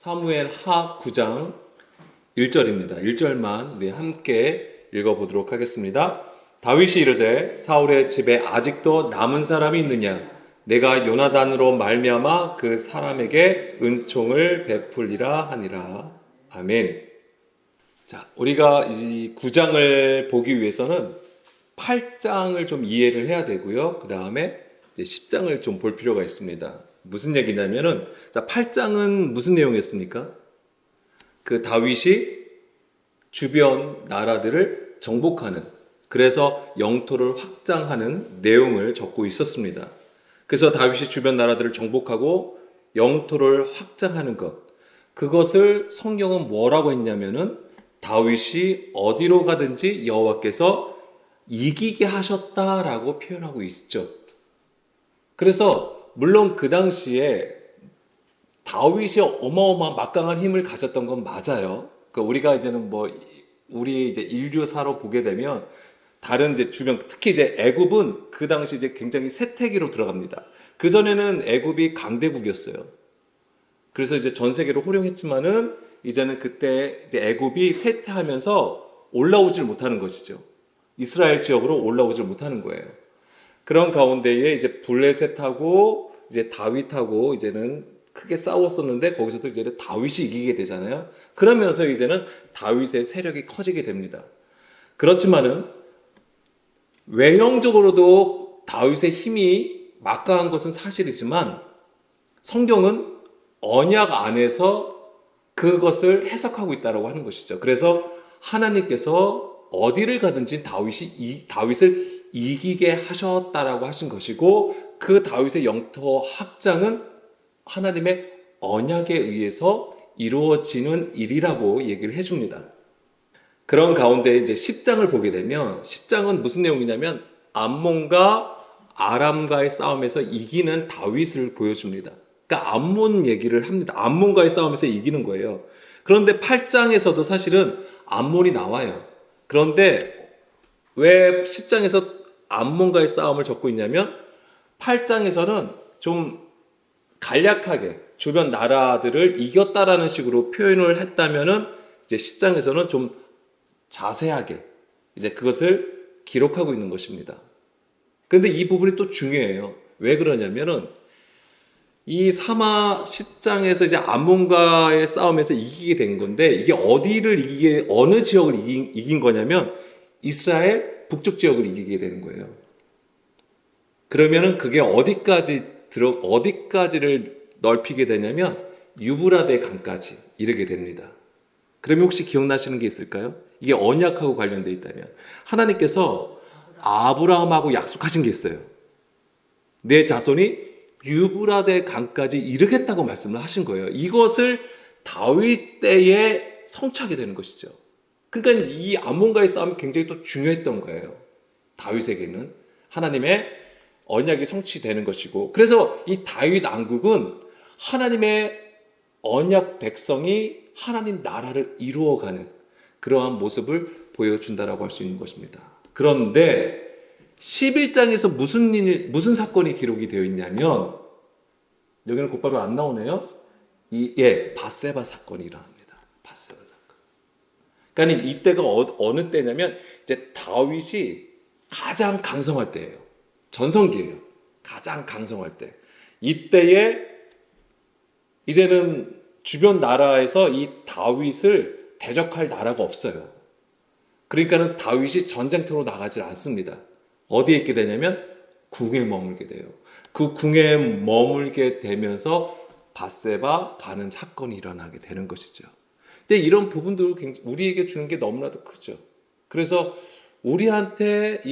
사무엘 하 9장 1절입니다. 1절만 우리 함께 읽어보도록 하겠습니다. 다윗이 이르되 사울의 집에 아직도 남은 사람이 있느냐? 내가 요나단으로 말미암아 그 사람에게 은총을 베풀리라 하니라. 아멘. 자, 우리가 이 9장을 보기 위해서는 8장을 좀 이해를 해야 되고요. 그 다음에 10장을 좀 볼 필요가 있습니다. 무슨 얘기냐면은, 자, 8장은 무슨 내용이었습니까? 그 다윗이 주변 나라들을 정복하는, 그래서 영토를 확장하는 내용을 적고 있었습니다. 그래서 다윗이 주변 나라들을 정복하고 영토를 확장하는 것, 그것을 성경은 뭐라고 했냐면은 다윗이 어디로 가든지 여호와께서 이기게 하셨다라고 표현하고 있죠. 그래서 물론 그 당시에 다윗이 어마어마한 막강한 힘을 가졌던 건 맞아요. 그러니까 우리가 이제는 우리 이제 인류사로 보게 되면 다른 이제 주변, 특히 이제 애굽은 그 당시 이제 굉장히 쇠퇴기로 들어갑니다. 그 전에는 애굽이 강대국이었어요. 그래서 이제 전 세계로 호령했지만은 이제는 그때 이제 애굽이 쇠퇴하면서 올라오질 못하는 것이죠. 이스라엘 지역으로 올라오질 못하는 거예요. 그런 가운데에 이제 블레셋하고 이제 다윗하고 이제는 크게 싸웠었는데 거기서도 이제 다윗이 이기게 되잖아요. 그러면서 이제는 다윗의 세력이 커지게 됩니다. 그렇지만은 외형적으로도 다윗의 힘이 막강한 것은 사실이지만 성경은 언약 안에서 그것을 해석하고 있다고 하는 것이죠. 그래서 하나님께서 어디를 가든지 다윗을 이기게 하셨다라고 하신 것이고, 그 다윗의 영토 확장은 하나님의 언약에 의해서 이루어지는 일이라고 얘기를 해줍니다. 그런 가운데 이제 10장을 보게 되면 10장은 무슨 내용이냐면 암몬과 아람과의 싸움에서 이기는 다윗을 보여줍니다. 그러니까 암몬 얘기를 합니다. 암몬과의 싸움에서 이기는 거예요. 그런데 8장에서도 사실은 암몬이 나와요. 그런데 왜 10장에서 암몬과의 싸움을 적고 있냐면 8장에서는 좀 간략하게 주변 나라들을 이겼다라는 식으로 표현을 했다면은 이제 10장에서는 좀 자세하게 이제 그것을 기록하고 있는 것입니다. 그런데 이 부분이 또 중요해요. 왜 그러냐면은 이 10장에서 이제 암몬과의 싸움에서 이기게 된 건데, 이게 어느 지역을 이긴 거냐면 이스라엘 북쪽 지역을 이기게 되는 거예요. 그러면은 그게 어디까지를 넓히게 되냐면 유브라데 강까지 이르게 됩니다. 그러면 혹시 기억나시는 게 있을까요? 이게 언약하고 관련되어 있다면 하나님께서 아브라함하고 약속하신 게 있어요. 내 자손이 유브라데 강까지 이르겠다고 말씀을 하신 거예요. 이것을 다윗 때에 성취하게 되는 것이죠. 그러니까 이 암몬과의 싸움이 굉장히 또 중요했던 거예요. 다윗에게는 하나님의 언약이 성취되는 것이고, 그래서 이 다윗 왕국은 하나님의 언약 백성이 하나님 나라를 이루어가는 그러한 모습을 보여준다라고 할 수 있는 것입니다. 그런데 11장에서 무슨 사건이 기록이 되어 있냐면, 여기는 곧바로 안 나오네요. 밧세바 사건이 일어납니다. 밧세바 사건. 그러니까 이때가 어느 때냐면 이제 다윗이 가장 강성할 때예요. 전성기예요. 가장 강성할 때. 이때에 이제는 주변 나라에서 이 다윗을 대적할 나라가 없어요. 그러니까는 다윗이 전쟁터로 나가지 않습니다. 어디에 있게 되냐면 궁에 머물게 돼요. 그 궁에 머물게 되면서 밧세바 가는 사건이 일어나게 되는 것이죠. 근데 이런 부분들을 우리에게 주는 게 너무나도 크죠. 그래서 우리한테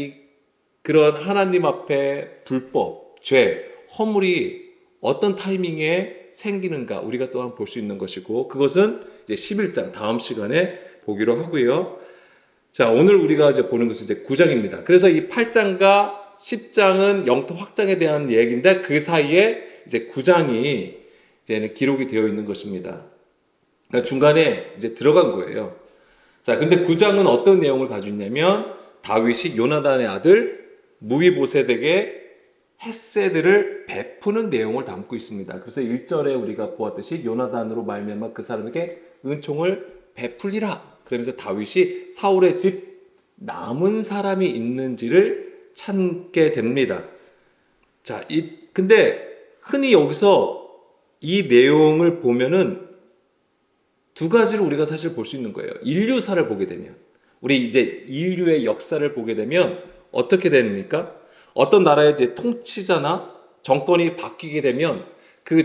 그런 하나님 앞에 불법, 죄, 허물이 어떤 타이밍에 생기는가 우리가 또한 볼 수 있는 것이고, 그것은 이제 11장 다음 시간에 보기로 하고요. 자, 오늘 우리가 이제 보는 것은 이제 9장입니다. 그래서 이 8장과 10장은 영토 확장에 대한 얘기인데 그 사이에 이제 9장이 이제는 기록이 되어 있는 것입니다. 그러니까 중간에 이제 들어간 거예요. 자, 근데 9장은 어떤 내용을 가지고 있냐면 다윗이 요나단의 아들 무비보셋에게 헤세드를 베푸는 내용을 담고 있습니다. 그래서 1절에 우리가 보았듯이 요나단으로 말미암아 그 사람에게 은총을 베풀리라. 그러면서 다윗이 사울의 집 남은 사람이 있는지를 찾게 됩니다. 자, 근데 흔히 여기서 이 내용을 보면은 두 가지로 우리가 사실 볼 수 있는 거예요. 인류사를 보게 되면, 우리 이제 인류의 역사를 보게 되면 어떻게 됩니까? 어떤 나라의 이제 통치자나 정권이 바뀌게 되면 그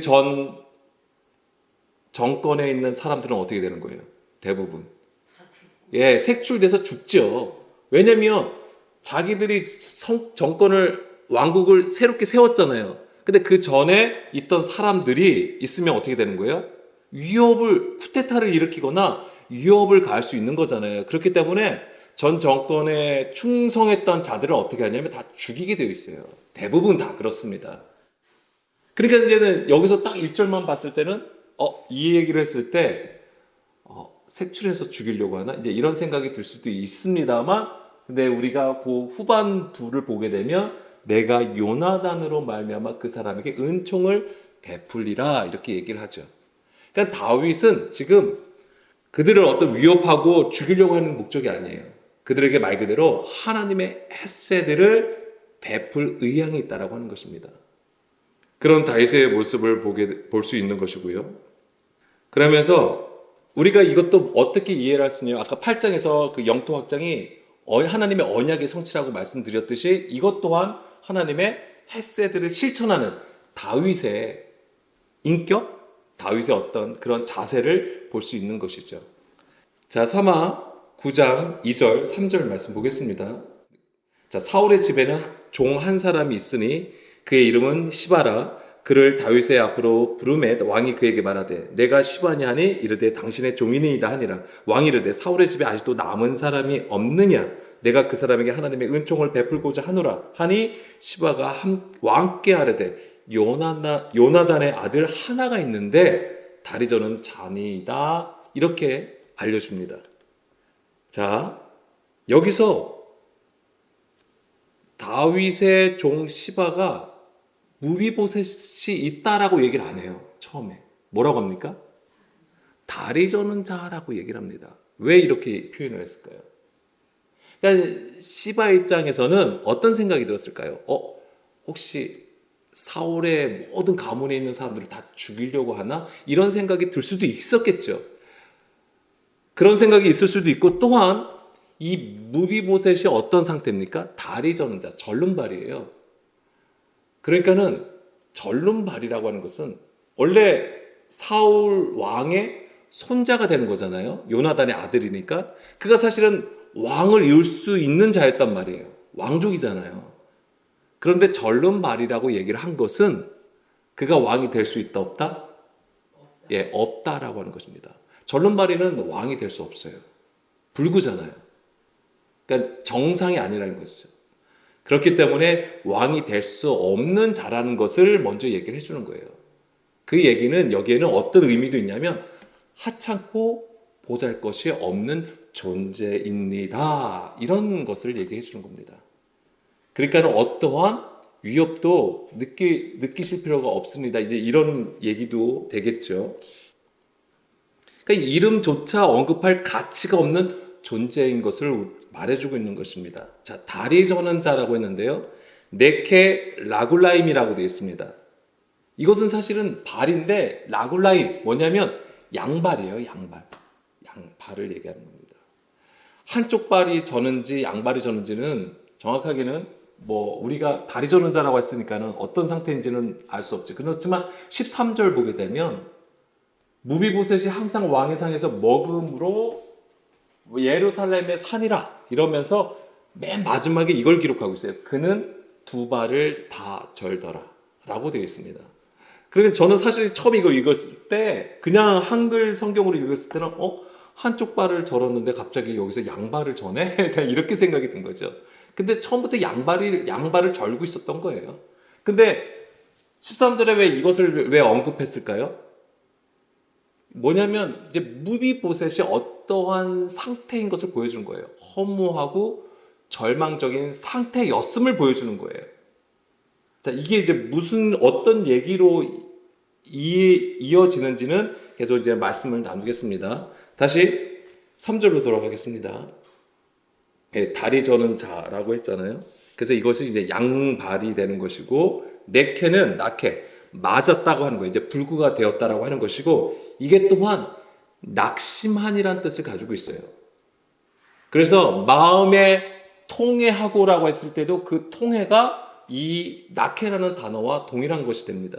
정권에 있는 사람들은 어떻게 되는 거예요? 대부분. 예, 색출돼서 죽죠. 왜냐면 자기들이 왕국을 새롭게 세웠잖아요. 근데 그 전에 있던 사람들이 있으면 어떻게 되는 거예요? 쿠데타를 일으키거나 위협을 가할 수 있는 거잖아요. 그렇기 때문에 전 정권에 충성했던 자들을 어떻게 하냐면 다 죽이게 되어 있어요. 대부분 다 그렇습니다. 그러니까 이제는 여기서 딱 1절만 봤을 때는 이 얘기를 했을 때 색출해서 죽이려고 하나? 이제 이런 생각이 들 수도 있습니다만, 근데 우리가 그 후반부를 보게 되면 내가 요나단으로 말미암아 그 사람에게 은총을 베풀리라 이렇게 얘기를 하죠. 그러니까 다윗은 지금 그들을 어떤 위협하고 죽이려고 하는 목적이 아니에요. 그들에게 말 그대로 하나님의 헤세드를 베풀 의향이 있다라고 하는 것입니다. 그런 다윗의 모습을 볼 수 있는 것이고요. 그러면서 우리가 이것도 어떻게 이해를 할 수 있냐면, 아까 8장에서 그 영토 확장이 하나님의 언약의 성취라고 말씀드렸듯이 이것 또한 하나님의 헤세드를 실천하는 다윗의 인격, 다윗의 어떤 그런 자세를 볼 수 있는 것이죠. 자, 9장 2절, 3절 말씀 보겠습니다. 자, 사울의 집에는 종 한 사람이 있으니 그의 이름은 시바라. 그를 다윗의 앞으로 부르매 왕이 그에게 말하되 내가 시바냐 하니 이르되 당신의 종이니이다 하니라. 왕이 이르되 사울의 집에 아직도 남은 사람이 없느냐? 내가 그 사람에게 하나님의 은총을 베풀고자 하노라 하니 시바가 왕께 하르되 요나단의 아들 하나가 있는데 다리 저는 자니이다. 이렇게 알려줍니다. 자, 여기서 다윗의 종 시바가 무비보셋이 있다라고 얘기를 안 해요. 처음에 뭐라고 합니까? 다리 저는 자라고 얘기를 합니다. 왜 이렇게 표현을 했을까요? 그러니까 시바 입장에서는 어떤 생각이 들었을까요? 혹시 사울의 모든 가문에 있는 사람들을 다 죽이려고 하나? 이런 생각이 들 수도 있었겠죠. 그런 생각이 있을 수도 있고, 또한 이 무비보셋이 어떤 상태입니까? 다리 저는 자, 절름발이에요. 그러니까는 절름발이라고 하는 것은 원래 사울 왕의 손자가 되는 거잖아요. 요나단의 아들이니까. 그가 사실은 왕을 이을 수 있는 자였단 말이에요. 왕족이잖아요. 그런데 절름발이라고 얘기를 한 것은 그가 왕이 될 수 있다 없다? 예, 없다라고 하는 것입니다. 절름발이는 왕이 될 수 없어요. 불구잖아요. 그러니까 정상이 아니라는 것이죠. 그렇기 때문에 왕이 될 수 없는 자라는 것을 먼저 얘기를 해주는 거예요. 그 얘기는 여기에는 어떤 의미도 있냐면 하찮고 보잘것이 없는 존재입니다. 이런 것을 얘기해 주는 겁니다. 그러니까 어떠한 위협도 느끼실 필요가 없습니다. 이제 이런 얘기도 되겠죠. 그러니까 이름조차 언급할 가치가 없는 존재인 것을 말해주고 있는 것입니다. 자, 다리 저는 자라고 했는데요. 네케 라굴라임이라고 되어 있습니다. 이것은 사실은 발인데 라굴라임 뭐냐면 양발이에요. 양발을 얘기하는 겁니다. 한쪽 발이 저는지 양발이 저는지는 정확하게는 우리가 다리 저는 자라고 했으니까는 어떤 상태인지는 알 수 없죠. 그렇지만 13절 보게 되면 무비보셋이 항상 왕의 상에서 먹음으로 예루살렘의 산이라 이러면서 맨 마지막에 이걸 기록하고 있어요. 그는 두 발을 다 절더라 라고 되어 있습니다. 그러니까 저는 사실 처음 이거 읽었을 때 그냥 한글 성경으로 읽었을 때는 한쪽 발을 절었는데 갑자기 여기서 양발을 저네? 그냥 이렇게 생각이 든 거죠. 근데 처음부터 양발을 절고 있었던 거예요. 근데 13절에 왜 이것을 왜 언급했을까요? 뭐냐면 이제 무비보셋이 어떠한 상태인 것을 보여주는 거예요. 허무하고 절망적인 상태였음을 보여주는 거예요. 자, 이게 이제 무슨 어떤 얘기로 이어지는지는 계속 이제 말씀을 나누겠습니다. 다시 3절로 돌아가겠습니다. 예, 다리 저는 자라고 했잖아요. 그래서 이것이 이제 양발이 되는 것이고, 네케는 낙해, 맞았다고 하는 거예요. 이제 불구가 되었다라고 하는 것이고, 이게 또한 낙심한이라는 뜻을 가지고 있어요. 그래서 마음에 통해하고라고 했을 때도 그 통해가 이 낙해라는 단어와 동일한 것이 됩니다.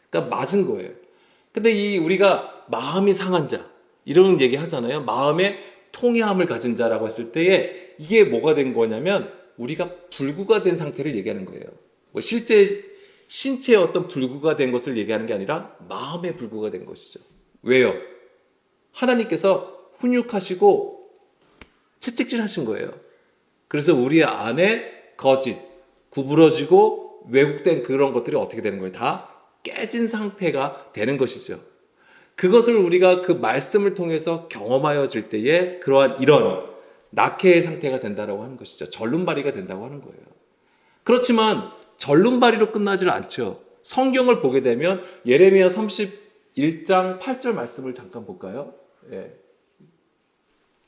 그러니까 맞은 거예요. 근데 이 우리가 마음이 상한 자 이런 얘기 하잖아요. 마음에 통해함을 가진 자라고 했을 때에 이게 뭐가 된 거냐면 우리가 불구가 된 상태를 얘기하는 거예요. 뭐 실제 신체의 어떤 불구가 된 것을 얘기하는 게 아니라 마음의 불구가 된 것이죠. 왜요? 하나님께서 훈육하시고 채찍질하신 거예요. 그래서 우리 안에 거짓, 구부러지고 왜곡된 그런 것들이 어떻게 되는 거예요? 다 깨진 상태가 되는 것이죠. 그것을 우리가 그 말씀을 통해서 경험하여질 때에 그러한 이런 낙해의 상태가 된다고 하는 것이죠. 절름발이가 된다고 하는 거예요. 그렇지만 절름발이로 끝나질 않죠. 성경을 보게 되면 예레미야 31장 8절 말씀을 잠깐 볼까요?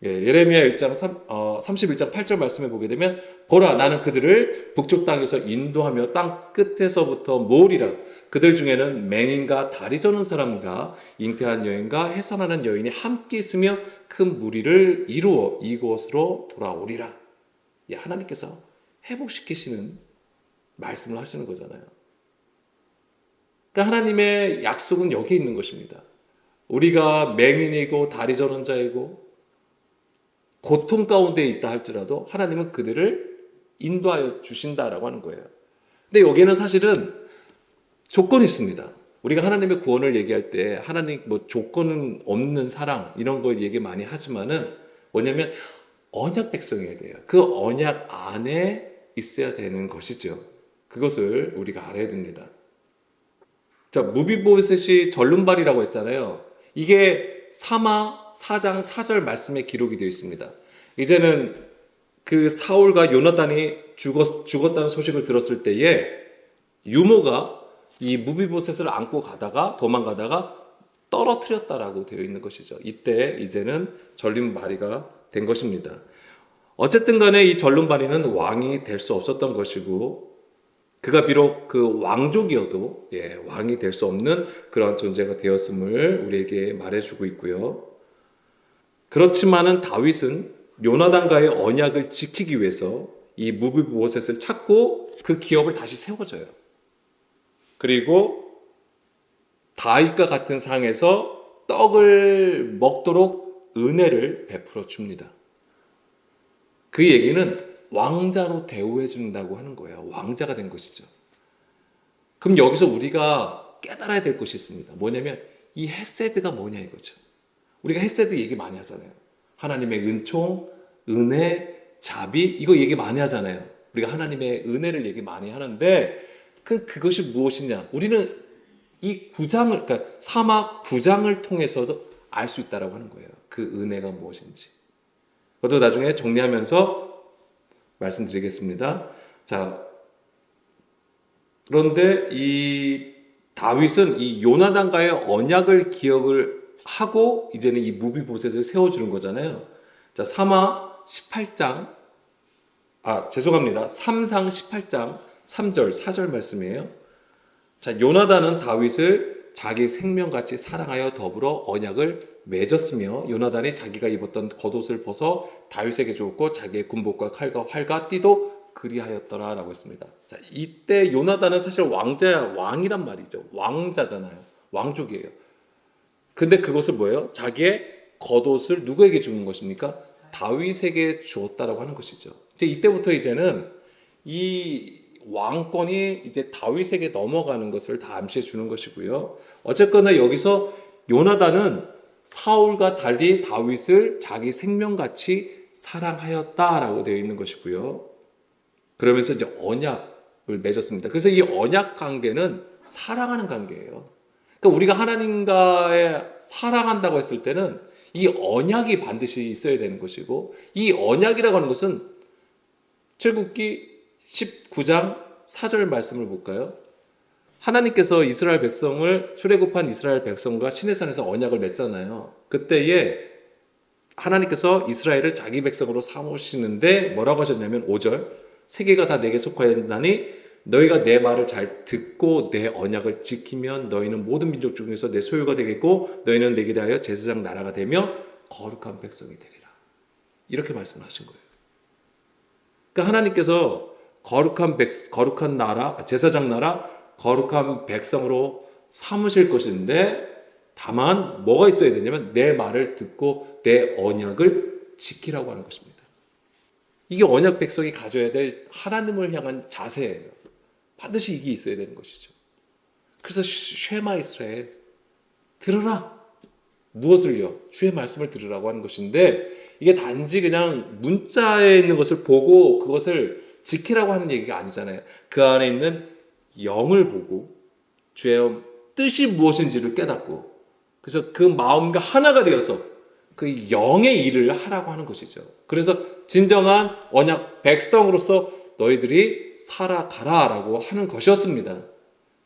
예레미야 31장 8절 말씀에 보게 되면 보라 나는 그들을 북쪽 땅에서 인도하며 땅 끝에서부터 모으리라. 그들 중에는 맹인과 다리 저는 사람과 잉태한 여인과 해산하는 여인이 함께 있으며 큰 무리를 이루어 이곳으로 돌아오리라. 하나님께서 회복시키시는 말씀을 하시는 거잖아요. 그러니까 하나님의 약속은 여기에 있는 것입니다. 우리가 맹인이고 다리 저는 자이고 고통 가운데 있다 할지라도 하나님은 그들을 인도하여 주신다라고 하는 거예요. 근데 여기에는 사실은 조건이 있습니다. 우리가 하나님의 구원을 얘기할 때 하나님 뭐 조건은 없는 사랑 이런 거 얘기 많이 하지만은 뭐냐면 언약 백성이어야 돼요. 그 언약 안에 있어야 되는 것이죠. 그것을 우리가 알아야 됩니다. 자, 무비보셋이 절름발이라고 했잖아요. 이게 사마 4장 4절 말씀에 기록이 되어 있습니다. 이제는 그 사울과 요나단이 죽었다는 소식을 들었을 때에 유모가 이 무비보셋을 안고 가다가 도망가다가 떨어뜨렸다라고 되어 있는 것이죠. 이때 이제는 절름발이가 된 것입니다. 어쨌든 간에 이 절름발이는 왕이 될 수 없었던 것이고 그가 비록 그 왕족이어도 왕이 될 수 없는 그런 존재가 되었음을 우리에게 말해주고 있고요. 그렇지만은 다윗은 요나단과의 언약을 지키기 위해서 이 무비보셋을 찾고 그 기업을 다시 세워줘요. 그리고 다윗과 같은 상에서 떡을 먹도록 은혜를 베풀어 줍니다. 그 얘기는 왕자로 대우해 준다고 하는 거예요. 왕자가 된 것이죠. 그럼 여기서 우리가 깨달아야 될 것이 있습니다. 뭐냐면 이 헤세드가 뭐냐 이거죠. 우리가 헤세드 얘기 많이 하잖아요. 하나님의 은총, 은혜, 자비 이거 얘기 많이 하잖아요. 우리가 하나님의 은혜를 얘기 많이 하는데 그것이 무엇이냐? 우리는 이 9장을 그러니까 사막 9장을 통해서도 알 수 있다라고 하는 거예요. 그 은혜가 무엇인지. 그것도 나중에 정리하면서 말씀드리겠습니다. 자, 그런데 이 다윗은 이 요나단과의 언약을 기억을 하고 이제는 이 무비보셋을 세워주는 거잖아요. 자, 3상 18장 3절 4절 말씀이에요. 자, 요나단은 다윗을 자기 생명같이 사랑하여 더불어 언약을 맺었으며 요나단이 자기가 입었던 겉옷을 벗어 다윗에게 주었고 자기의 군복과 칼과 활과 띠도 그리하였더라라고 했습니다. 자, 이때 요나단은 사실 왕이란 말이죠. 왕자잖아요. 왕족이에요. 근데 그것을 뭐예요? 자기의 겉옷을 누구에게 주는 것입니까? 다윗에게 주었다라고 하는 것이죠. 이제 이때부터 이제는 이 왕권이 이제 다윗에게 넘어가는 것을 다 암시해 주는 것이고요. 어쨌거나 여기서 요나단은 사울과 달리 다윗을 자기 생명같이 사랑하였다라고 되어 있는 것이고요. 그러면서 이제 언약을 맺었습니다. 그래서 이 언약 관계는 사랑하는 관계예요. 그러니까 우리가 하나님과의 사랑한다고 했을 때는 이 언약이 반드시 있어야 되는 것이고 이 언약이라고 하는 것은 출애굽기 19장 4절 말씀을 볼까요? 하나님께서 이스라엘 백성을 출애굽한 이스라엘 백성과 시내산에서 언약을 맺잖아요. 그때에 하나님께서 이스라엘을 자기 백성으로 삼으시는데 뭐라고 하셨냐면 5절 세계가 다 내게 속하였나니 너희가 내 말을 잘 듣고 내 언약을 지키면 너희는 모든 민족 중에서 내 소유가 되겠고 너희는 내게 대하여 제사장 나라가 되며 거룩한 백성이 되리라. 이렇게 말씀하신 거예요. 그러니까 하나님께서 거룩한 나라, 제사장 나라, 거룩한 백성으로 삼으실 것인데 다만 뭐가 있어야 되냐면 내 말을 듣고 내 언약을 지키라고 하는 것입니다. 이게 언약 백성이 가져야 될 하나님을 향한 자세예요. 반드시 이게 있어야 되는 것이죠. 그래서 쉐마 이스라엘 들으라. 무엇을요? 주의 말씀을 들으라고 하는 것인데 이게 단지 그냥 문자에 있는 것을 보고 그것을 지키라고 하는 얘기가 아니잖아요. 그 안에 있는 영을 보고 주의 뜻이 무엇인지를 깨닫고 그래서 그 마음과 하나가 되어서 그 영의 일을 하라고 하는 것이죠. 그래서 진정한 언약 백성으로서 너희들이 살아가라라고 하는 것이었습니다.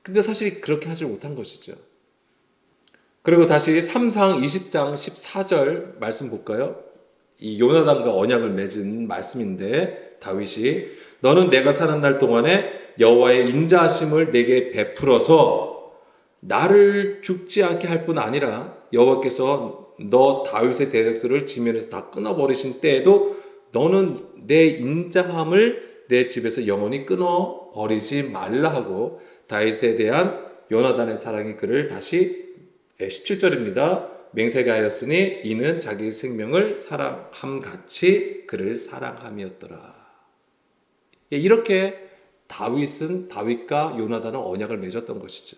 근데 사실 그렇게 하지 못한 것이죠. 그리고 다시 3상 20장 14절 말씀 볼까요? 이 요나단과 언약을 맺은 말씀인데 다윗이 너는 내가 사는 날 동안에 여호와의 인자하심을 내게 베풀어서 나를 죽지 않게 할 뿐 아니라 여호와께서 너 다윗의 대적들을 지면에서 다 끊어버리신 때에도 너는 내 인자함을 내 집에서 영원히 끊어버리지 말라 하고 다윗에 대한 요나단의 사랑이 그를 다시 17절입니다. 맹세가 하였으니 이는 자기 생명을 사랑함같이 그를 사랑함이었더라. 이렇게 다윗과 요나단은 언약을 맺었던 것이죠.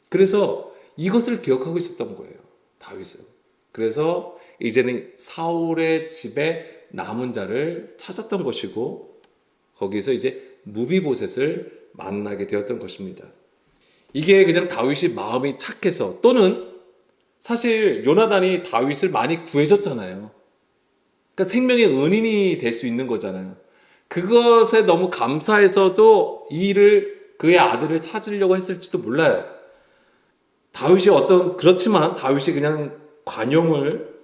그래서 이것을 기억하고 있었던 거예요. 다윗은. 그래서 이제는 사울의 집에 남은 자를 찾았던 것이고 거기서 이제 무비보셋을 만나게 되었던 것입니다. 이게 그냥 다윗이 마음이 착해서 또는 사실 요나단이 다윗을 많이 구해줬잖아요. 그러니까 생명의 은인이 될 수 있는 거잖아요. 그것에 너무 감사해서도 그의 아들을 찾으려고 했을지도 몰라요. 다윗이 그렇지만 다윗이 그냥 관용을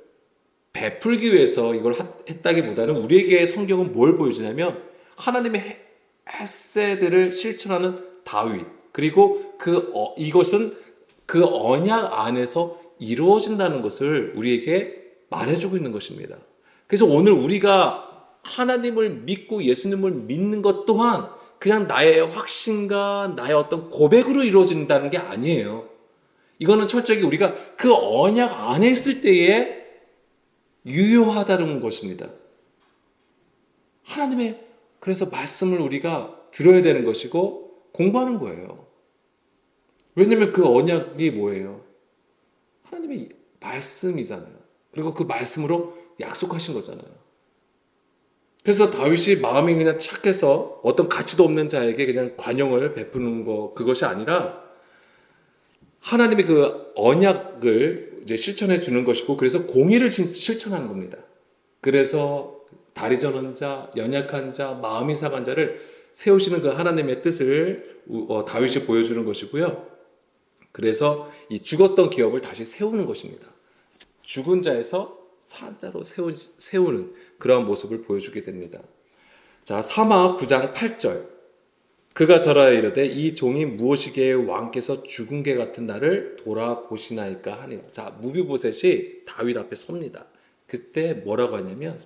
베풀기 위해서 이걸 했다기보다는 우리에게 성경은 뭘 보여주냐면 하나님의 헤세드를 실천하는 다윗 그리고 이것은 그 언약 안에서 이루어진다는 것을 우리에게 말해주고 있는 것입니다. 그래서 오늘 우리가 하나님을 믿고 예수님을 믿는 것 또한 그냥 나의 확신과 나의 어떤 고백으로 이루어진다는 게 아니에요. 이거는 철저히 우리가 그 언약 안에 있을 때에 유효하다는 것입니다. 하나님의 그래서 말씀을 우리가 들어야 되는 것이고 공부하는 거예요. 왜냐하면 그 언약이 뭐예요? 하나님의 말씀이잖아요. 그리고 그 말씀으로 약속하신 거잖아요. 그래서 다윗이 마음이 그냥 착해서 어떤 가치도 없는 자에게 그냥 관용을 베푸는 그것이 아니라 하나님의 그 언약을 이제 실천해 주는 것이고 그래서 공의를 실천하는 겁니다. 그래서 다리 저는 자, 연약한 자, 마음이 상한 자를 세우시는 그 하나님의 뜻을 다윗이 보여주는 것이고요. 그래서 이 죽었던 기업을 다시 세우는 것입니다. 죽은 자에서 산 자로 세우는 그러한 모습을 보여주게 됩니다. 자, 사마 9장 8절. 그가 절하여 이르되 이 종이 무엇이기에 왕께서 죽은 개 같은 나를 돌아보시나이까 하니. 자, 무비보셋이 다윗 앞에 섭니다. 그때 뭐라고 하냐면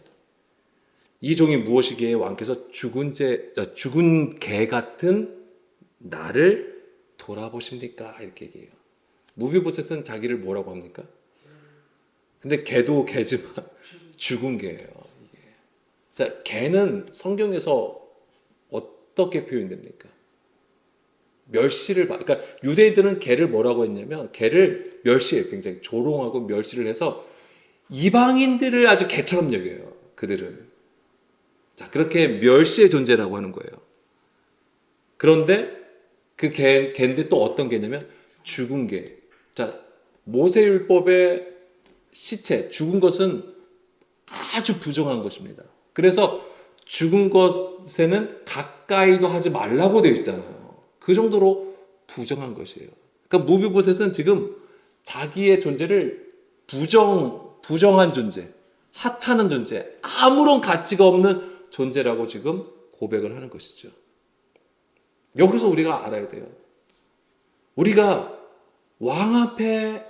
이 종이 무엇이기에 왕께서 죽은 개 같은 나를 돌아보십니까? 이렇게 얘기해요. 무비보셋은 자기를 뭐라고 합니까? 근데 개도 개지만 죽은 개예요. 이게. 자, 개는 성경에서 어떻게 표현됩니까? 그러니까 유대인들은 개를 뭐라고 했냐면 개를 멸시해요. 굉장히 조롱하고 멸시를 해서 이방인들을 아주 개처럼 여겨요. 그들은. 자, 그렇게 멸시의 존재라고 하는 거예요. 그런데 그 개인데 또 어떤 개냐면 죽은 개. 자, 모세율법의 시체, 죽은 것은 아주 부정한 것입니다. 그래서 죽은 것에는 가까이도 하지 말라고 되어 있잖아요. 그 정도로 부정한 것이에요. 그러니까 무비보셋은 지금 자기의 존재를 부정한 존재, 하찮은 존재, 아무런 가치가 없는 존재라고 지금 고백을 하는 것이죠. 여기서 우리가 알아야 돼요. 우리가 왕 앞에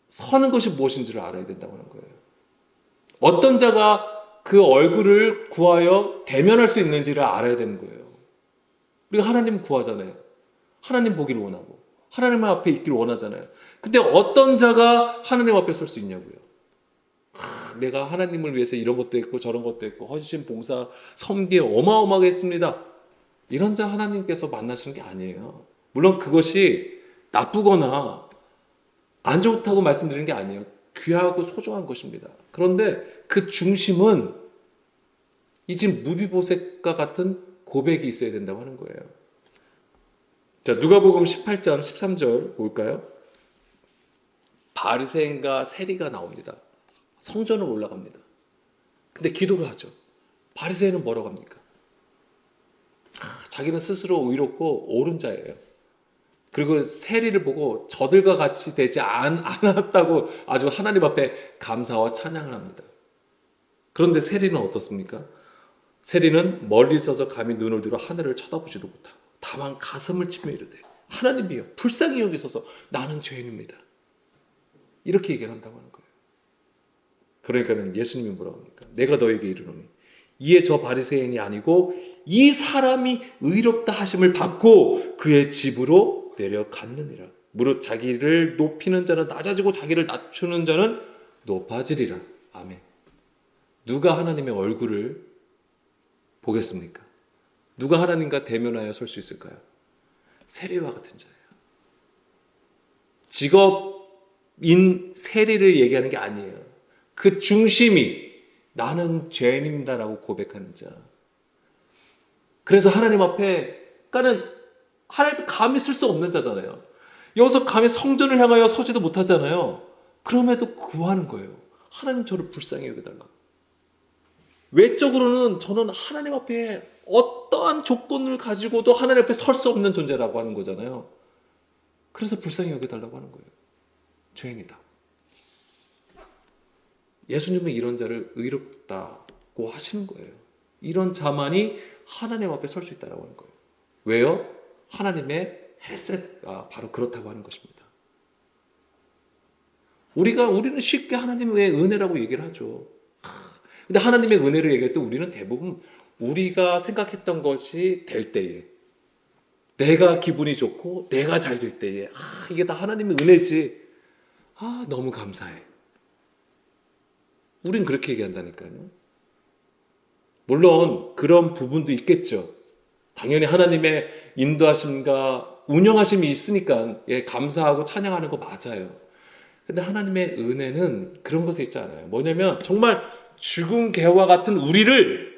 서는 것이 무엇인지를 알아야 된다고 하는 거예요. 어떤 자가 그 얼굴을 구하여 대면할 수 있는지를 알아야 되는 거예요. 우리가 하나님 구하잖아요. 하나님 보기를 원하고 하나님 앞에 있기를 원하잖아요. 근데 어떤 자가 하나님 앞에 설 수 있냐고요. 내가 하나님을 위해서 이런 것도 했고 저런 것도 했고 헌신, 봉사, 섬기 어마어마하게 했습니다. 이런 자 하나님께서 만나시는 게 아니에요. 물론 그것이 나쁘거나 안 좋다고 말씀드리는 게 아니에요. 귀하고 소중한 것입니다. 그런데 그 중심은 이 집 무비보셋과 같은 고백이 있어야 된다고 하는 거예요. 자, 누가복음 18장 13절 볼까요? 바리새인과 세리가 나옵니다. 성전으로 올라갑니다. 근데 기도를 하죠. 바리새인은 뭐라고 합니까? 자기는 스스로 의롭고 옳은 자예요. 그리고 세리를 보고 저들과 같이 되지 않았다고 아주 하나님 앞에 감사와 찬양을 합니다. 그런데 세리는 어떻습니까? 세리는 멀리 서서 감히 눈을 들어 하늘을 쳐다보지도 못하고 다만 가슴을 치며 이르되 하나님이여 불쌍히 여기소서 나는 죄인입니다. 이렇게 얘기를 한다고 하는 거예요. 그러니까는 예수님이 뭐라고 합니까? 내가 너에게 이르노니 이에 저 바리새인이 아니고 이 사람이 의롭다 하심을 받고 그의 집으로 내려갔느니라. 무릇 자기를 높이는 자는 낮아지고 자기를 낮추는 자는 높아지리라. 아멘. 누가 하나님의 얼굴을 보겠습니까? 누가 하나님과 대면하여 설 수 있을까요? 세리와 같은 자예요. 직업인 세리를 얘기하는 게 아니에요. 그 중심이 나는 죄인입니다라고 고백하는 자. 그래서 하나님 앞에 그러니까는 하나님 감히 쓸 수 없는 자잖아요. 여기서 감히 성전을 향하여 서지도 못하잖아요. 그럼에도 구하는 거예요. 하나님 저를 불쌍히 여겨달라. 외적으로는 저는 하나님 앞에 어떠한 조건을 가지고도 하나님 앞에 설 수 없는 존재라고 하는 거잖아요. 그래서 불쌍히 여겨달라고 하는 거예요. 죄인이다. 예수님은 이런 자를 의롭다고 하시는 거예요. 이런 자만이 하나님 앞에 설 수 있다고 하는 거예요. 왜요? 하나님의 헤세드가 바로 그렇다고 하는 것입니다. 우리는 쉽게 하나님의 은혜라고 얘기를 하죠. 근데 하나님의 은혜를 얘기할 때 우리는 대부분 우리가 생각했던 것이 될 때에 내가 기분이 좋고 내가 잘 될 때에 이게 다 하나님의 은혜지. 너무 감사해. 우린 그렇게 얘기한다니까요. 물론 그런 부분도 있겠죠. 당연히 하나님의 인도하심과 운영하심이 있으니까 감사하고 찬양하는 거 맞아요. 근데 하나님의 은혜는 그런 것에 있지 않아요. 뭐냐면 정말 죽은 개와 같은 우리를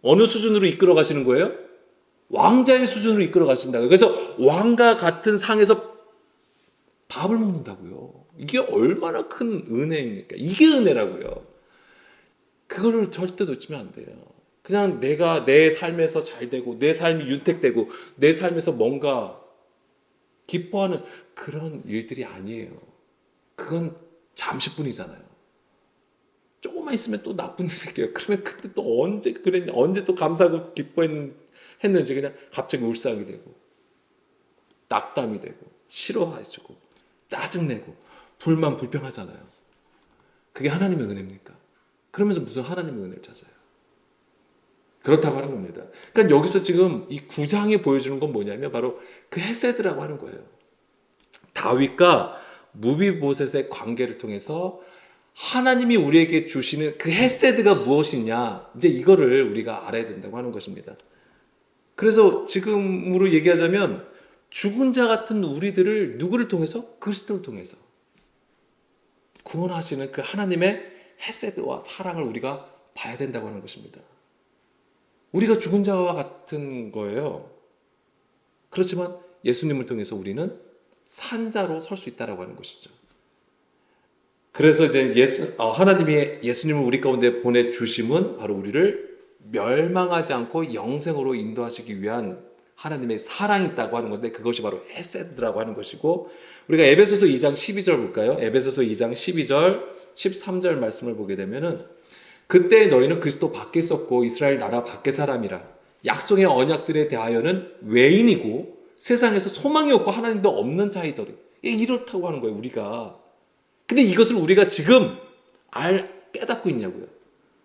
어느 수준으로 이끌어 가시는 거예요? 왕자의 수준으로 이끌어 가신다고요. 그래서 왕과 같은 상에서 밥을 먹는다고요. 이게 얼마나 큰 은혜입니까? 이게 은혜라고요. 그거를 절대 놓치면 안 돼요. 그냥 내가 내 삶에서 잘 되고 내 삶이 윤택되고 내 삶에서 뭔가 기뻐하는 그런 일들이 아니에요. 그건 잠시뿐이잖아요. 조금만 있으면 또 나쁜 일 생겨요. 그러면 그때 또 언제 또 감사하고 기뻐했는지 그냥 갑자기 울상이 되고 낙담이 되고 싫어하시고 짜증내고 불평하잖아요. 그게 하나님의 은혜입니까? 그러면서 무슨 하나님의 은혜를 찾아요? 그렇다고 하는 겁니다. 그러니까 여기서 지금 이 9장이 보여주는 건 뭐냐면 바로 그 헤세드라고 하는 거예요. 다윗과 무비보셋의 관계를 통해서 하나님이 우리에게 주시는 그 헤세드가 무엇이냐, 이제 이거를 우리가 알아야 된다고 하는 것입니다. 그래서 지금으로 얘기하자면 죽은 자 같은 우리들을 누구를 통해서? 그리스도를 통해서 구원하시는 그 하나님의 헤세드와 사랑을 우리가 봐야 된다고 하는 것입니다. 우리가 죽은 자와 같은 거예요. 그렇지만 예수님을 통해서 우리는 산자로 설 수 있다라고 하는 것이죠. 그래서 이제 하나님이 예수님을 우리 가운데 보내주심은 바로 우리를 멸망하지 않고 영생으로 인도하시기 위한 하나님의 사랑이 있다고 하는 건데 그것이 바로 헤세드라고 하는 것이고 우리가 에베소서 2장 12절 볼까요? 에베소서 2장 12절 13절 말씀을 보게 되면은 그때 너희는 그리스도 밖에 있었고 이스라엘 나라 밖의 사람이라 약속의 언약들에 대하여는 외인이고 세상에서 소망이 없고 하나님도 없는 자이더리. 이렇다고 하는 거예요, 우리가. 근데 이것을 우리가 지금 깨닫고 있냐고요.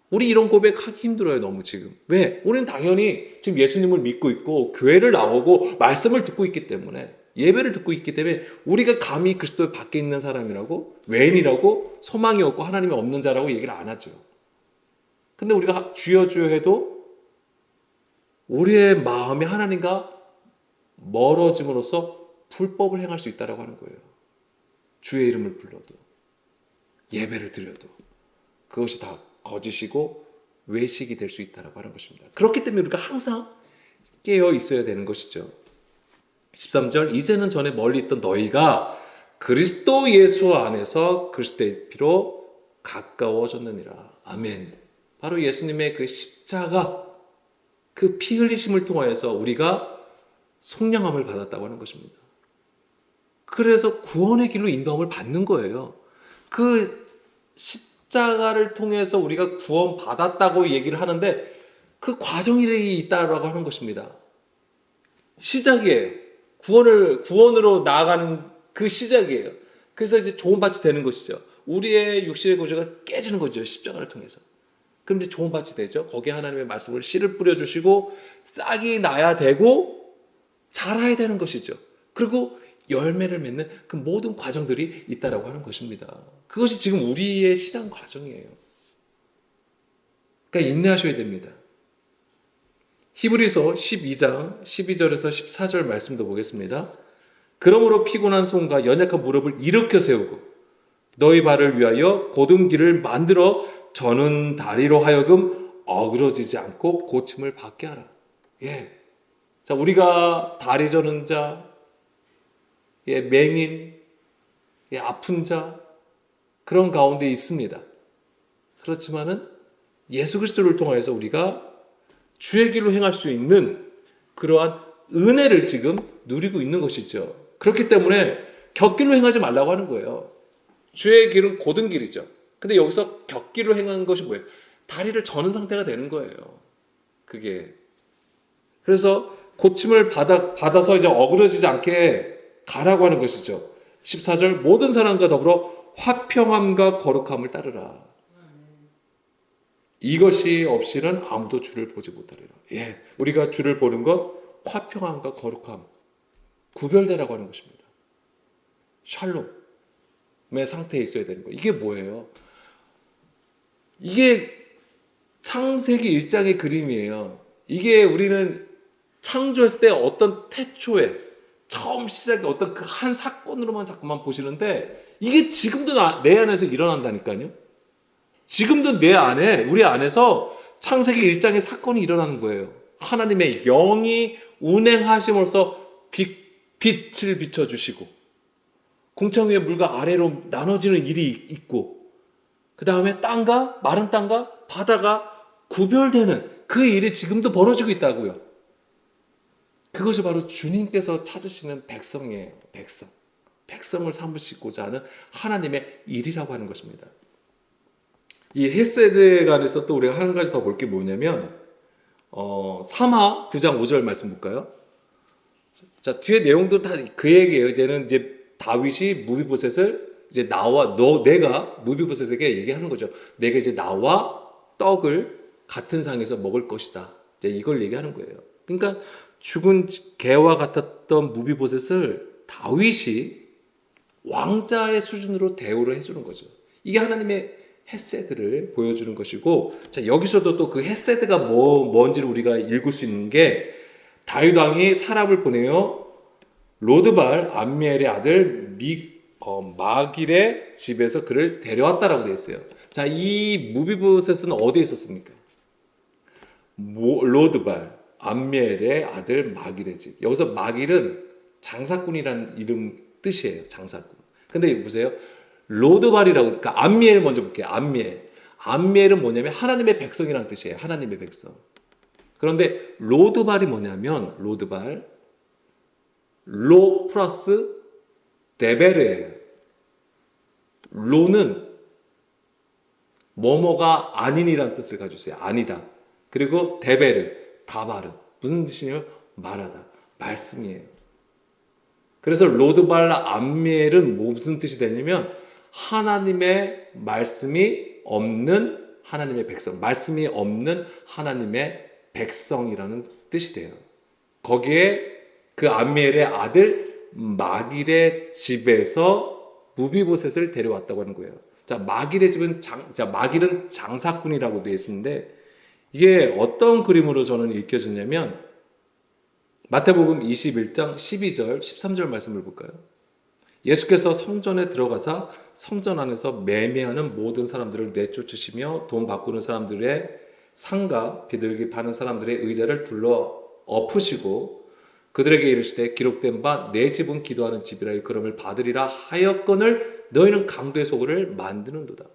우리 이런 고백하기 힘들어요, 너무 지금. 왜? 우리는 당연히 지금 예수님을 믿고 있고 교회를 나오고 말씀을 듣고 있기 때문에 예배를 듣고 있기 때문에 우리가 감히 그리스도 밖에 있는 사람이라고 외인이라고 소망이 없고 하나님이 없는 자라고 얘기를 안 하죠. 근데 우리가 주여 주여 해도 우리의 마음이 하나님과 멀어짐으로써 불법을 행할 수 있다고 하는 거예요. 주의 이름을 불러도 예배를 드려도 그것이 다 거짓이고 외식이 될 수 있다고 하는 것입니다. 그렇기 때문에 우리가 항상 깨어 있어야 되는 것이죠. 13절 이제는 전에 멀리 있던 너희가 그리스도 예수 안에서 그리스도의 피로 가까워졌느니라. 아멘. 바로 예수님의 그 십자가 그 피 흘리심을 통하여서 우리가 속량함을 받았다고 하는 것입니다. 그래서 구원의 길로 인도함을 받는 거예요. 그 십자가를 통해서 우리가 구원 받았다고 얘기를 하는데 그 과정이 있다라고 하는 것입니다. 시작이에요. 구원으로 나아가는 그 시작이에요. 그래서 이제 좋은 밭이 되는 것이죠. 우리의 육신의 구조가 깨지는 거죠. 십자가를 통해서. 그럼 이제 좋은 밭이 되죠. 거기에 하나님의 말씀을 씨를 뿌려주시고 싹이 나야 되고 자라야 되는 것이죠. 그리고 열매를 맺는 그 모든 과정들이 있다라고 하는 것입니다. 그것이 지금 우리의 신앙 과정이에요. 그러니까 인내하셔야 됩니다. 히브리서 12장 12절에서 14절 말씀도 보겠습니다. 그러므로 피곤한 손과 연약한 무릎을 일으켜 세우고 너희 발을 위하여 곧은 길을 만들어 저는 다리로 하여금 어그러지지 않고 고침을 받게 하라. 예. 자, 우리가 다리 저는 자, 맹인, 아픈 자, 그런 가운데 있습니다. 그렇지만은 예수 그리스도를 통하여서 우리가 주의 길로 행할 수 있는 그러한 은혜를 지금 누리고 있는 것이죠. 그렇기 때문에 곁길로 행하지 말라고 하는 거예요. 주의 길은 곧은 길이죠. 근데 여기서 곁길로 행하는 것이 뭐예요? 다리를 저는 상태가 되는 거예요. 그게. 그래서 고침을 받아서 이제 어그러지지 않게 가라고 하는 것이죠. 14절 모든 사람과 더불어 화평함과 거룩함을 따르라. 이것이 없이는 아무도 주를 보지 못하리라. 예, 우리가 주를 보는 것 화평함과 거룩함 구별되라고 하는 것입니다. 샬롬의 상태에 있어야 되는 거예요. 이게 뭐예요? 이게 창세기 1장의 그림이에요. 이게 우리는 창조했을 때 어떤 태초에 처음 시작이 어떤 그 한 사건으로만 자꾸만 보시는데 이게 지금도 내 안에서 일어난다니까요. 지금도 내 안에 우리 안에서 창세기 1장의 사건이 일어나는 거예요. 하나님의 영이 운행하심으로써 빛을 비춰주시고 궁창 위의 물과 아래로 나눠지는 일이 있고 그 다음에 땅과 마른 땅과 바다가 구별되는 그 일이 지금도 벌어지고 있다고요. 그것이 바로 주님께서 찾으시는 백성이에요. 백성을 삼으시고자 하는 하나님의 일이라고 하는 것입니다. 이 헤세드에 관해서 또 우리가 한 가지 더 볼 게 뭐냐면 사마 9장 5절 말씀 볼까요? 자, 뒤에 내용도 다 그 얘기예요. 이제는 이제 다윗이 무비보셋을 이제 내가 무비보셋에게 얘기하는 거죠. 내가 이제 나와 떡을 같은 상에서 먹을 것이다. 이제 이걸 얘기하는 거예요. 그러니까 죽은 개와 같았던 무비보셋을 다윗이 왕자의 수준으로 대우를 해주는 거죠. 이게 하나님의 헤세드를 보여주는 것이고, 자, 여기서도 또 그 헤세드가 뭔지를 우리가 읽을 수 있는 게 다윗 왕이 사람을 보내요. 로드발 암미엘의 아들 마길의 집에서 그를 데려왔다라고 되어 있어요. 자, 이 무비보셋은 어디에 있었습니까? 로드발 암미엘의 아들 마길의 집. 여기서 마길은 장사꾼이라는 이름 뜻이에요. 장사꾼. 근데 보세요. 로드발이라고, 그러니까 암미엘 먼저 볼게요. 암미엘은 뭐냐면 하나님의 백성이라는 뜻이에요. 하나님의 백성. 그런데 로드발이 뭐냐면 로 플러스 데베르예요. 로는 뭐뭐가 아닌이란 뜻을 가지고 있어요. 아니다. 그리고 데베르, 다바르. 무슨 뜻이냐면 말하다, 말씀이에요. 그래서 로드발 암멜은 무슨 뜻이 되냐면 하나님의 말씀이 없는 하나님의 백성, 말씀이 없는 하나님의 백성이라는 뜻이 돼요. 거기에 그 암멜의 아들 마길의 집에서 무비보셋을 데려왔다고 하는 거예요. 자, 마길의 집은 마길은 장사꾼이라고 되어 있는데 이게 어떤 그림으로 저는 읽혀졌냐면 마태복음 21장 12절, 13절 말씀을 볼까요? 예수께서 성전에 들어가사 성전 안에서 매매하는 모든 사람들을 내쫓으시며 돈 바꾸는 사람들의 상가, 비둘기 파는 사람들의 의자를 둘러 엎으시고 그들에게 이르시되 기록된 바 내 집은 기도하는 집이라 일컬음을 받으리라 하였거늘 너희는 강도의 소굴을 만드는도다.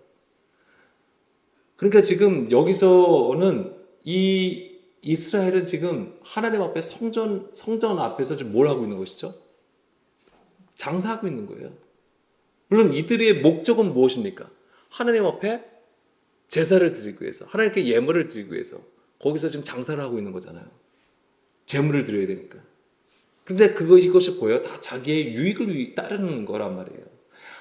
그러니까 지금 여기서는 이 이스라엘은 지금 하나님 앞에 성전 앞에서 지금 뭘 하고 있는 것이죠? 장사하고 있는 거예요. 물론 이들의 목적은 무엇입니까? 하나님 앞에 제사를 드리기 위해서, 하나님께 예물을 드리기 위해서 거기서 지금 장사를 하고 있는 거잖아요. 재물을 드려야 되니까. 근데 이것이 보여 다 자기의 유익을 따르는 거란 말이에요.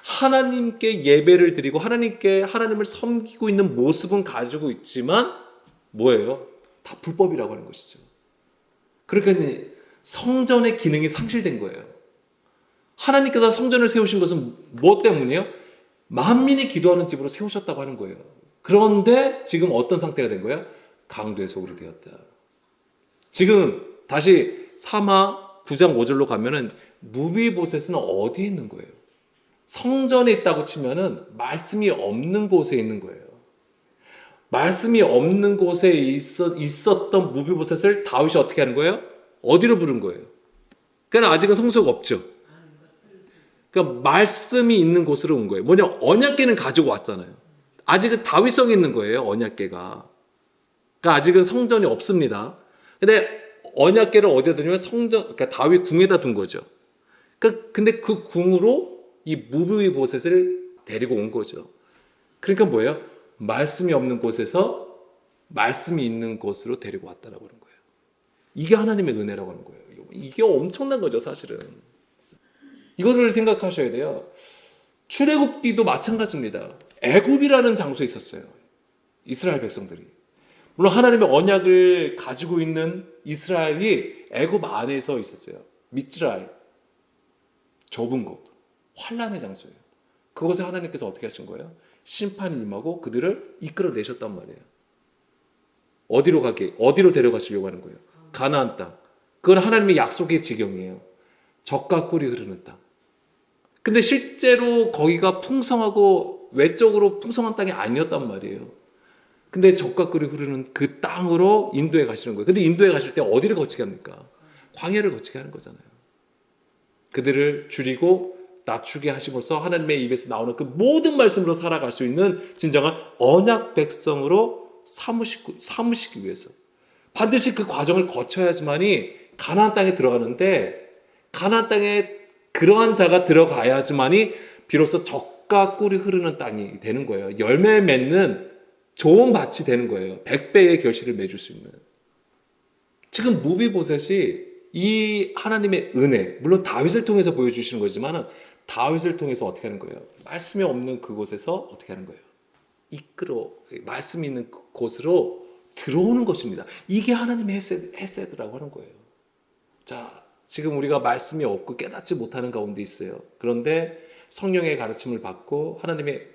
하나님께 예배를 드리고 하나님을 섬기고 있는 모습은 가지고 있지만 뭐예요? 다 불법이라고 하는 것이죠. 그러니까 성전의 기능이 상실된 거예요. 하나님께서 성전을 세우신 것은 무엇 때문이에요? 만민이 기도하는 집으로 세우셨다고 하는 거예요. 그런데 지금 어떤 상태가 된 거예요? 강도의 소굴이 되었다. 지금 다시 사마 9장 5절로 가면은 무비보셋은 어디에 있는 거예요? 성전에 있다고 치면은 말씀이 없는 곳에 있는 거예요. 말씀이 없는 곳에 있었던 무비보셋을 다윗이 어떻게 하는 거예요? 어디로 부른 거예요? 그러니까 아직은 성소가 없죠. 그러니까 말씀이 있는 곳으로 온 거예요. 뭐냐? 언약궤는 가지고 왔잖아요. 아직은 다윗성에 있는 거예요. 언약궤가. 그러니까 아직은 성전이 없습니다. 근데 언약궤를 어디다 두냐면 그러니까 다윗 궁에다 둔 거죠. 그러니까 근데 그 궁으로 이 무비보셋을 데리고 온 거죠. 그러니까 뭐예요? 말씀이 없는 곳에서 말씀이 있는 곳으로 데리고 왔다라고 하는 거예요. 이게 하나님의 은혜라고 하는 거예요. 이게 엄청난 거죠, 사실은. 이거를 생각하셔야 돼요. 출애굽기도 마찬가지입니다. 애굽이라는 장소에 있었어요. 이스라엘 백성들이. 물론 하나님의 언약을 가지고 있는 이스라엘이 애굽 안에서 있었어요. 미츠라엘, 좁은 곳, 환란의 장소예요. 그곳에 하나님께서 어떻게 하신 거예요? 심판이 임하고 그들을 이끌어내셨단 말이에요. 어디로 데려가시려고 하는 거예요? 가나안 땅. 그건 하나님의 약속의 지경이에요. 젖과 꿀이 흐르는 땅. 근데 실제로 거기가 풍성하고 외적으로 풍성한 땅이 아니었단 말이에요. 근데 젖과 꿀이 흐르는 그 땅으로 인도에 가시는 거예요. 근데 인도에 가실 때 어디를 거치게 합니까? 광야를 거치게 하는 거잖아요. 그들을 줄이고 낮추게 하심으로써 하나님의 입에서 나오는 그 모든 말씀으로 살아갈 수 있는 진정한 언약 백성으로 삼으시기 위해서 반드시 그 과정을 거쳐야지만이 가나안 땅에 들어가는데 가나안 땅에 그러한 자가 들어가야지만이 비로소 젖과 꿀이 흐르는 땅이 되는 거예요. 열매 맺는 좋은 밭이 되는 거예요. 100배의 결실을 맺을 수 있는. 지금 무비보셋이 이 하나님의 은혜, 물론 다윗을 통해서 보여주시는 거지만 다윗을 통해서 어떻게 하는 거예요? 말씀이 없는 그곳에서 어떻게 하는 거예요? 말씀이 있는 곳으로 들어오는 것입니다. 이게 하나님의 헤세드라고 하는 거예요. 자, 지금 우리가 말씀이 없고 깨닫지 못하는 가운데 있어요. 그런데 성령의 가르침을 받고 하나님의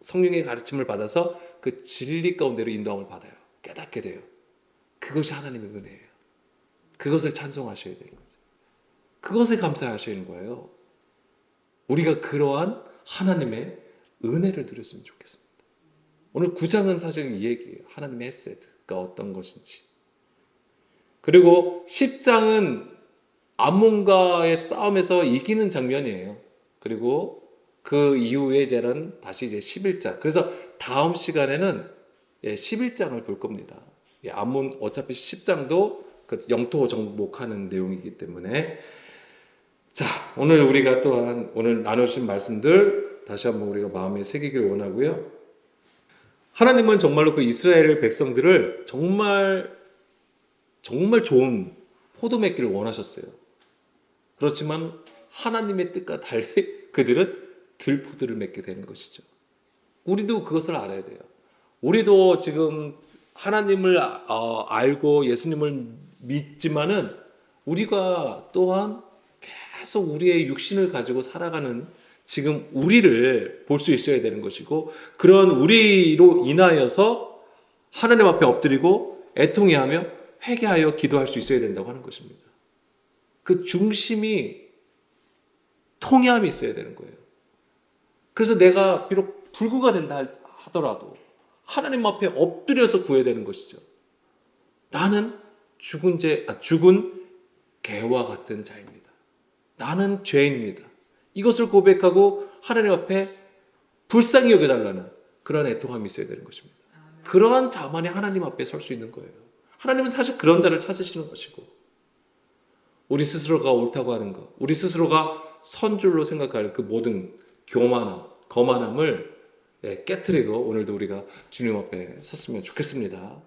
성령의 가르침을 받아서 그 진리 가운데로 인도함을 받아요. 깨닫게 돼요. 그것이 하나님의 은혜예요. 그것을 찬송하셔야 되는 거죠. 그것에 감사하시는 거예요. 우리가 그러한 하나님의 은혜를 누렸으면 좋겠습니다. 오늘 9장은 사실 이 얘기예요. 하나님의 헤세드가 어떤 것인지. 그리고 10장은 암몬과의 싸움에서 이기는 장면이에요. 그리고 그 이후에 이제는 다시 이제 11장. 그래서 다음 시간에는 11장을 볼 겁니다. 아몬 어차피 10장도 그 영토 정복하는 내용이기 때문에 자, 오늘 우리가 또한 오늘 나누신 말씀들 다시 한번 우리가 마음에 새기길 원하고요. 하나님은 정말로 그 이스라엘 백성들을 정말 좋은 포도 맺기를 원하셨어요. 그렇지만 하나님의 뜻과 달리 그들은 들포도를 맺게 되는 것이죠. 우리도 그것을 알아야 돼요. 우리도 지금 하나님을 알고 예수님을 믿지만은 우리가 또한 계속 우리의 육신을 가지고 살아가는 지금 우리를 볼 수 있어야 되는 것이고, 그런 우리로 인하여서 하나님 앞에 엎드리고 애통해하며 회개하여 기도할 수 있어야 된다고 하는 것입니다. 그 중심이 통회함이 있어야 되는 거예요. 그래서 내가 비록 불구가 된다 하더라도 하나님 앞에 엎드려서 구해야 되는 것이죠. 나는 죽은 개와 같은 자입니다. 나는 죄인입니다. 이것을 고백하고 하나님 앞에 불쌍히 여겨달라는 그런 애통함이 있어야 되는 것입니다. 그러한 자만이 하나님 앞에 설 수 있는 거예요. 하나님은 사실 그런 자를 찾으시는 것이고, 우리 스스로가 옳다고 하는 것, 우리 스스로가 선줄로 생각할 그 모든 교만함, 거만함을 깨트리고 오늘도 우리가 주님 앞에 섰으면 좋겠습니다.